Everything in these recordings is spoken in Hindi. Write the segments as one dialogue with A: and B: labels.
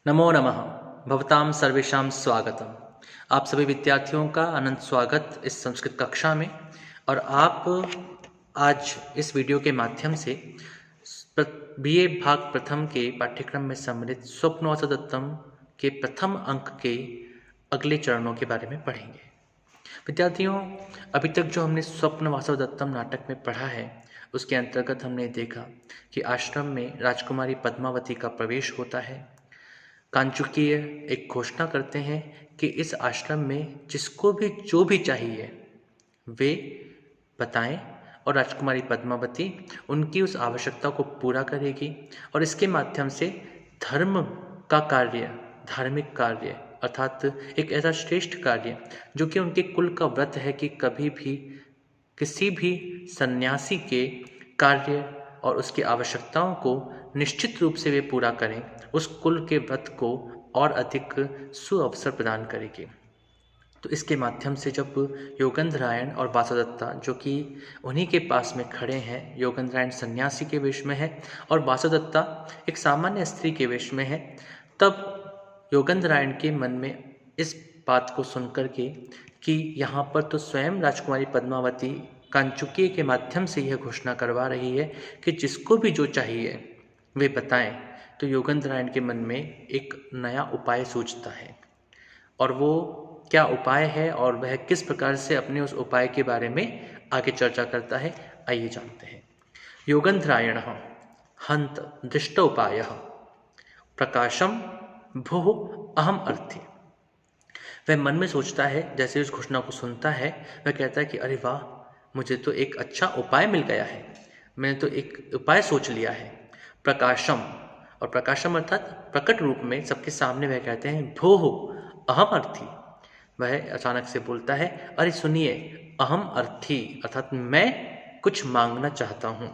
A: नमो नमः। भवतां सर्वेषां स्वागतम्। आप सभी विद्यार्थियों का अनंत स्वागत इस संस्कृत कक्षा में। और आप आज इस वीडियो के माध्यम से बीए भाग प्रथम के पाठ्यक्रम में सम्मिलित स्वप्नवासवदत्तम के प्रथम अंक के अगले चरणों के बारे में पढ़ेंगे। विद्यार्थियों, अभी तक जो हमने स्वप्न वासवदत्तम नाटक में पढ़ा है उसके अंतर्गत हमने देखा कि आश्रम में राजकुमारी पद्मावती का प्रवेश होता है। कांचुकीय एक घोषणा करते हैं कि इस आश्रम में जिसको भी जो भी चाहिए वे बताएं और राजकुमारी पद्मावती उनकी उस आवश्यकता को पूरा करेगी और इसके माध्यम से धर्म का कार्य, धार्मिक कार्य अर्थात एक ऐसा श्रेष्ठ कार्य जो कि उनके कुल का व्रत है कि कभी भी किसी भी सन्यासी के कार्य और उसकी आवश्यकताओं को निश्चित रूप से वे पूरा करें, उस कुल के व्रत को और अधिक सुअवसर प्रदान करेगी। तो इसके माध्यम से जब योगेंद्रायण और वासवदत्ता जो कि उन्हीं के पास में खड़े हैं, योगेंद्रायण सन्यासी के वेश में है और वासवदत्ता एक सामान्य स्त्री के वेश में है, तब योगेंद्रायण के मन में इस बात को सुनकर के कि यहाँ पर तो स्वयं राजकुमारी पद्मावती कांचुकीय के माध्यम से यह घोषणा करवा रही है कि जिसको भी जो चाहिए वे बताएं, तो योगेंद्रायण के मन में एक नया उपाय सूझता है। और वो क्या उपाय है और वह किस प्रकार से अपने उस उपाय के बारे में आगे चर्चा करता है, आइए जानते हैं। योगेंद्रायण हंत दृष्ट उपाय प्रकाशम भुः अहम अर्थी। वह मन में सोचता है, जैसे उस घोषणा को सुनता है वह कहता है कि अरे वाह, मुझे तो एक अच्छा उपाय मिल गया है, मैंने तो एक उपाय सोच लिया है। प्रकाशम, और प्रकाशम अर्थात प्रकट रूप में सबके सामने वह कहते हैं भोः अहम अर्थी। वह अचानक से बोलता है, अरे सुनिए, अहम अर्थी अर्थात मैं कुछ मांगना चाहता हूँ,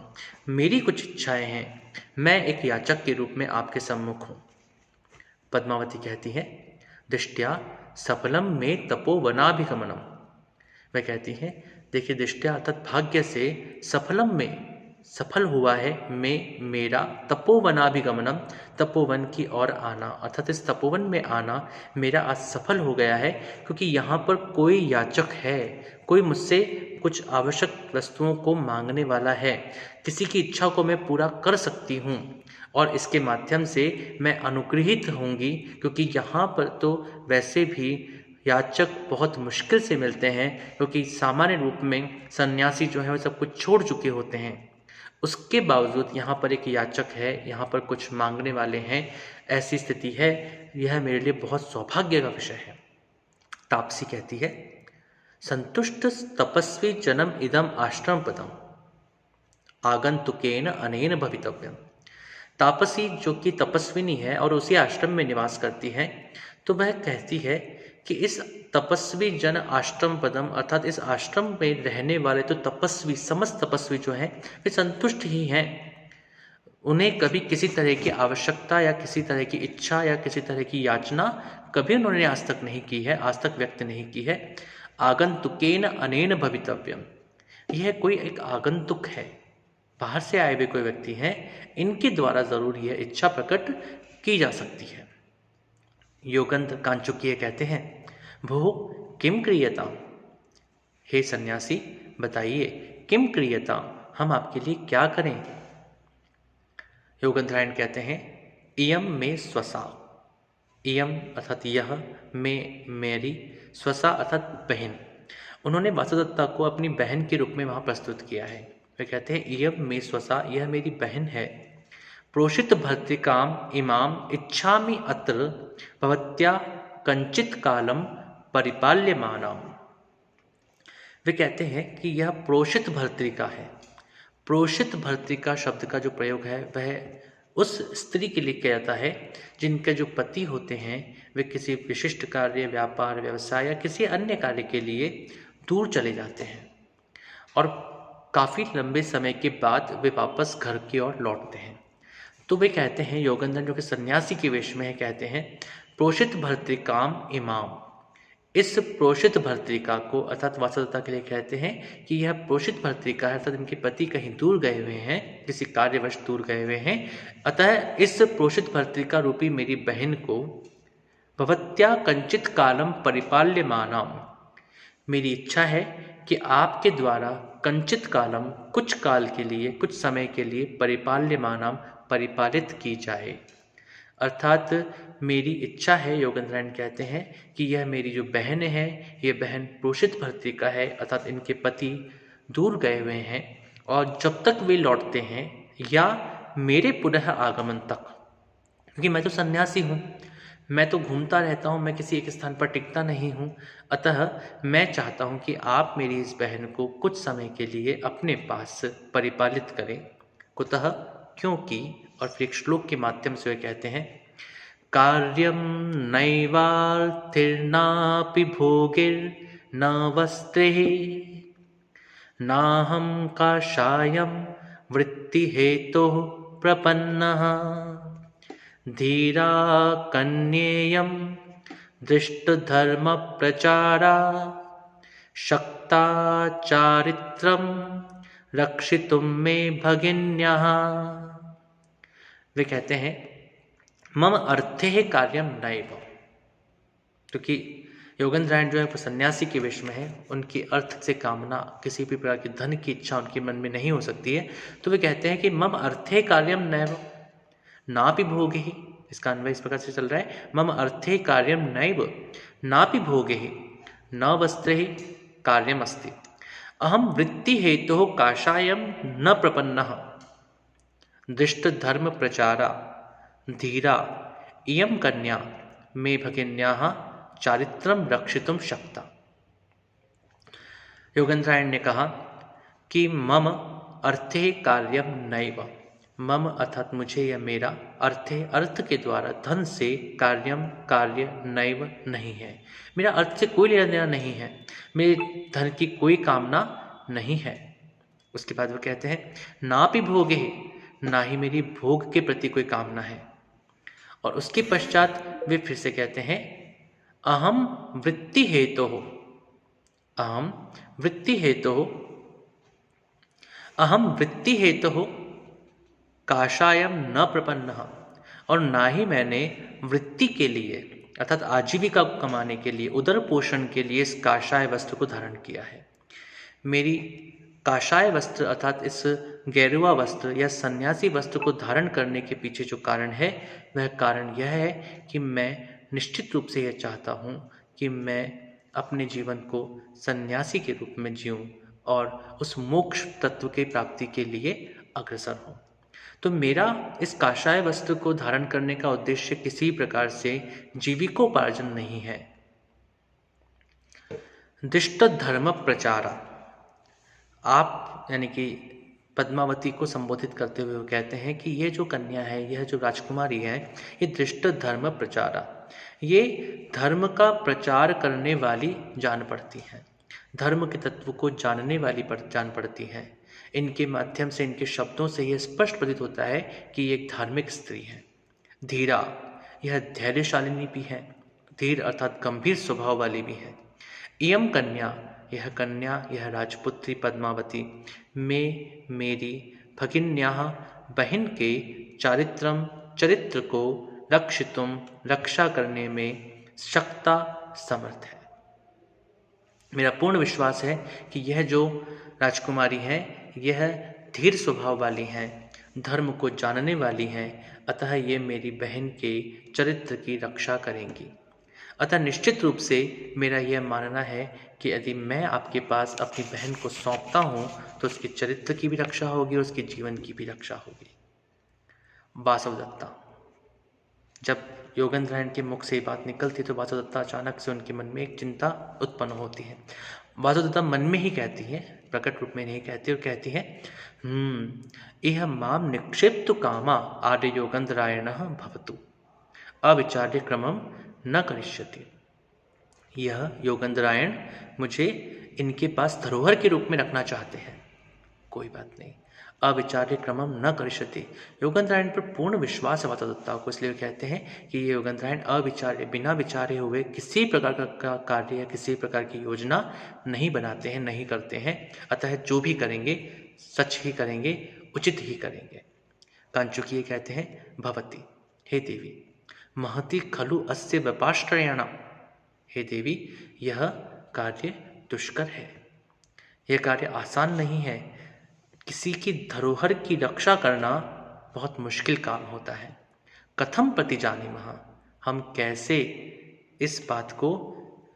A: मेरी कुछ इच्छाएं हैं, मैं एक याचक के रूप में आपके सम्मुख हूँ। पद्मावती कहती है, दृष्टया सफलम में तपोवनाभिगमनम। वह कहती है, देखिए दृष्टया अर्थात भाग्य से सफलम में सफल हुआ है मैं मेरा तपोवनाभिगमनम, तपोवन की ओर आना अर्थात इस तपोवन में आना मेरा आज सफल हो गया है, क्योंकि यहाँ पर कोई याचक है, कोई मुझसे कुछ आवश्यक वस्तुओं को मांगने वाला है, किसी की इच्छा को मैं पूरा कर सकती हूँ और इसके माध्यम से मैं अनुग्रहित होंगी, क्योंकि यहाँ पर तो वैसे भी याचक बहुत मुश्किल से मिलते हैं, क्योंकि सामान्य रूप में सन्यासी जो है वो सब कुछ छोड़ चुके होते हैं। उसके बावजूद यहाँ पर एक याचक है, यहाँ पर कुछ मांगने वाले हैं, ऐसी स्थिति है, यह मेरे लिए बहुत सौभाग्य का विषय है। तापसी कहती है, संतुष्ट तपस्वी जन्म इदम आश्रम पदम आगंतुकेन अनेन भवितव्यम। तापसी जो कि तपस्विनी है और उसी आश्रम में निवास करती है, तो वह कहती है कि इस तपस्वी जन आश्रम पदम अर्थात इस आश्रम में रहने वाले तो तपस्वी, समस्त तपस्वी जो हैं वे संतुष्ट ही हैं, उन्हें कभी किसी तरह की आवश्यकता या किसी तरह की इच्छा या किसी तरह की याचना कभी उन्होंने आज तक नहीं की है, आज तक व्यक्त नहीं की है। आगंतुकेन अनेन भवितव्यम, यह कोई एक आगंतुक है, बाहर से आए हुए कोई व्यक्ति हैं, इनके द्वारा जरूर यह इच्छा प्रकट की जा सकती है। योगेंद्र कांचुकीय कहते हैं, भो किम क्रियता, हे सन्यासी बताइए किम क्रियता, हम आपके लिए क्या करें। योगेंद्रायण कहते हैं, इयम में स्वसा, इयम अर्थात यह, में मेरी, स्वसा अर्थात बहन। उन्होंने वासवदत्ता को अपनी बहन के रूप में वहाँ प्रस्तुत किया है। वे कहते हैं, इयम में स्वसा, यह मेरी बहन है। प्रोषित भर्तृकाम इमाम इच्छामि अत्र भवत्या कंचित कालम परिपाल्यमानम। वे कहते हैं कि यह प्रोषित भर्तृका है। प्रोषित भर्तृका शब्द का जो प्रयोग है वह उस स्त्री के लिए किया जाता है जिनके जो पति होते हैं वे किसी विशिष्ट कार्य, व्यापार, व्यवसाय या किसी अन्य कार्य के लिए दूर चले जाते हैं और काफ़ी लंबे समय के बाद वे वापस घर की ओर लौटते हैं। तो वे कहते हैं, योगेंद्र जो कि सन्यासी के वेश में है, कहते हैं, प्रोषित भर्तृकाम इमाम, इस प्रोषित भर्तृका को अर्थात वासवदत्ता के लिए कहते हैं कि यह प्रोषित भर्तृका है, अर्थात इनके पति कहीं दूर गए हुए हैं, किसी कार्यवश दूर गए हुए हैं। अतः इस प्रोषित भर्तृका रूपी मेरी बहन को भवत्या कंचित कालम परिपाल्यमानाम, मेरी इच्छा है कि आपके द्वारा कंचित कालम, कुछ काल के लिए, कुछ समय के लिए, परिपाल्यमानाम, परिपालित की जाए। अर्थात मेरी इच्छा है, योगेंद्रायण कहते हैं कि यह मेरी जो बहन है, ये बहन प्रोषित भर्तृका है, अर्थात इनके पति दूर गए हुए हैं और जब तक वे लौटते हैं या मेरे पुनः आगमन तक, क्योंकि मैं तो सन्यासी हूँ, मैं तो घूमता रहता हूँ, मैं किसी एक स्थान पर टिकता नहीं हूँ। अतः मैं चाहता हूँ कि आप मेरी इस बहन को कुछ समय के लिए अपने पास परिपालित करें। कुतः, क्योंकि, और फिर एक श्लोक के माध्यम से वे कहते हैं, कार्यम नैवार्थिर्नापि भोगिर्न वस्त्रे नाहं काषायं वृत्ति हेतु प्रपन्नः धीरा कन्येयं दृष्टधर्म प्रचारा शक्ता चारित्रं रक्षितुं मे भगिन्यः। वे कहते हैं मम अर्थे कार्यम नैव, क्योंकि योगेंद्रायण जो है वो सन्यासी के वेश में है, उनकी अर्थ से कामना, किसी भी प्रकार की धन की इच्छा उनके मन में नहीं हो सकती है। तो वे कहते हैं कि मम अर्थे कार्यम नैव नापि भोगे ही, इसका अन्वय इस प्रकार से चल रहा है, मम अर्थे कार्यम नैव नापि भोगे ही न वस्त्रे ही कार्यम अस्ति अहम वृत्ति हेतु काषायम न प्रपन्नः दृष्ट धर्म प्रचारा धीरा इयं कन्या मे भगिन्याः चारित्रम रक्षितुम शक्ता। योगेंद्रायण ने कहा कि मम अर्थे कार्यम नैव, मम अर्थात मुझे या मेरा, अर्थे अर्थ के द्वारा, धन से, कार्यम कार्य, नैव नहीं है, मेरा अर्थ से कोई लेना देना नहीं है, मेरे धन की कोई कामना नहीं है। उसके बाद वो कहते हैं नापि भोगे, ना ही मेरी भोग के प्रति कोई कामना है। और उसके पश्चात वे फिर से कहते हैं अहम वृत्ति हेतु हो, अहम वृत्ति हेतु हो, अहम वृत्ति हेतु हो काषायम न प्रपन्न, और ना ही मैंने वृत्ति के लिए अर्थात आजीविका को कमाने के लिए, उदर पोषण के लिए इस काषाय वस्त्र को धारण किया है। मेरी काषाय वस्त्र अर्थात इस गेरुआ वस्त्र या सन्यासी वस्त्र को धारण करने के पीछे जो कारण है, वह कारण यह है कि मैं निश्चित रूप से यह चाहता हूँ कि मैं अपने जीवन को सन्यासी के रूप में जीऊँ और उस मोक्ष तत्व की प्राप्ति के लिए अग्रसर हूँ। तो मेरा इस काषाय वस्त्र को धारण करने का उद्देश्य किसी प्रकार से जीविकोपार्जन नहीं है। दिष्ट धर्म प्रचारा, आप यानी कि पद्मावती को संबोधित करते हुए वो कहते हैं कि ये जो कन्या है, यह जो राजकुमारी है, ये दृष्ट धर्म प्रचारा, ये धर्म का प्रचार करने वाली जान पड़ती हैं, धर्म के तत्व को जानने वाली जान पड़ती हैं। इनके माध्यम से, इनके शब्दों से यह स्पष्ट प्रतीत होता है कि ये एक धार्मिक स्त्री है। धीरा, यह धैर्यशालिनी भी है, धीर अर्थात गंभीर स्वभाव वाली भी है। इयम कन्या, यह कन्या, यह राजपुत्री पद्मावती में मेरी भगिन्याः बहन के चरित्र को रक्षितुम, रक्षा करने में शक्ता समर्थ है। मेरा पूर्ण विश्वास है कि यह जो राजकुमारी है, यह धीर स्वभाव वाली हैं, धर्म को जानने वाली हैं, अतः ये मेरी बहन के चरित्र की रक्षा करेंगी। अतः निश्चित रूप से मेरा यह मानना है कि यदि मैं आपके पास अपनी बहन को सौंपता हूँ तो उसके चरित्र की भी रक्षा होगी और उसके जीवन की भी रक्षा होगी। वासवदत्ता, जब योगेंद्रायण के मुख से ये बात निकलती तो वासवदत्ता अचानक से उनके मन में एक चिंता उत्पन्न होती है। वासवदत्ता मन में ही कहती है, प्रकट रूप में नहीं कहती, और कहती है इह माम निक्षेप्तु कामा आर्य योगेंद्रायणः भवतु अविचार्य क्रमम न करिष्यति। यह योगेंद्रायण मुझे इनके पास धरोहर के रूप में रखना चाहते हैं, कोई बात नहीं, अविचार्य क्रमम न करिष्यति। योगेंद्रायण पर पूर्ण विश्वास है माता दत्ता को, इसलिए कहते हैं कि ये योगेंद्रायण अविचार्य, बिना विचारे हुए किसी प्रकार का कार्य या किसी प्रकार की योजना नहीं बनाते हैं, नहीं करते हैं। अतः जो भी करेंगे सच ही करेंगे, उचित ही करेंगे। कांचुकीय कहते हैं भवती, हे देवी, महति खलु अस्य व्यपाश्रयणा, हे देवी यह कार्य दुष्कर है, यह कार्य आसान नहीं है। किसी की धरोहर की रक्षा करना बहुत मुश्किल काम होता है। कथम प्रतिजानीमः, हम कैसे इस बात को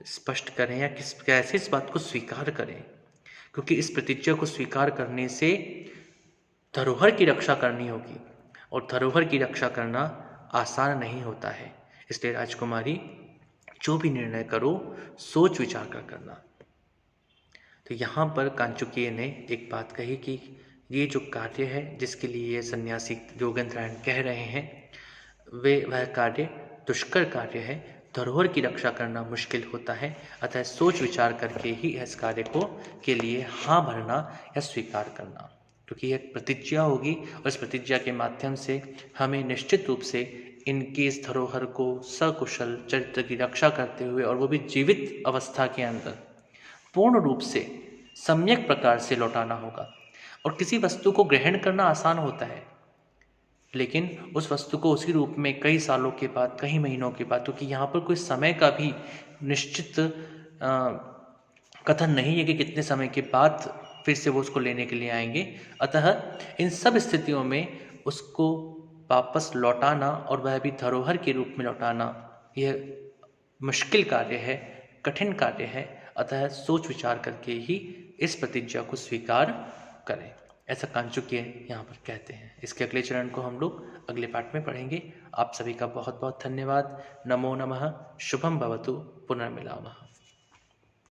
A: स्पष्ट करें या कैसे इस बात को स्वीकार करें, क्योंकि इस प्रतिज्ञा को स्वीकार करने से धरोहर की रक्षा करनी होगी और धरोहर की रक्षा करना आसान नहीं होता है। इसलिए राजकुमारी जो भी निर्णय करो सोच विचार कर करना। तो यहाँ पर कांचुकीय ने एक बात कही कि ये जो कार्य है जिसके लिए ये सन्यासी योगेंद्रायण कह रहे हैं वह कार्य दुष्कर कार्य है, धरोहर की रक्षा करना मुश्किल होता है। अतः सोच विचार करके ही इस कार्य को के लिए हाँ भरना या स्वीकार करना, क्योंकि यह प्रतिज्ञा होगी और इस प्रतिज्ञा के माध्यम से हमें निश्चित रूप से इनकी इस धरोहर को सकुशल चरित्र की रक्षा करते हुए और वो भी जीवित अवस्था के अंदर पूर्ण रूप से सम्यक प्रकार से लौटाना होगा। और किसी वस्तु को ग्रहण करना आसान होता है, लेकिन उस वस्तु को उसी रूप में कई सालों के बाद, कई महीनों के बाद, क्योंकि यहाँ पर कोई समय का भी निश्चित कथन नहीं है कि कितने समय के बाद फिर से वो उसको लेने के लिए आएंगे। अतः इन सब स्थितियों में उसको वापस लौटाना और वह भी धरोहर के रूप में लौटाना यह मुश्किल कार्य है, कठिन कार्य है। अतः सोच विचार करके ही इस प्रतिज्ञा को स्वीकार करें, ऐसा कांचुकीय यहाँ पर कहते हैं। इसके अगले चरण को हम लोग अगले पाठ में पढ़ेंगे। आप सभी का बहुत बहुत धन्यवाद। नमो नमः। शुभम भवतु। पुनर्मिलामः।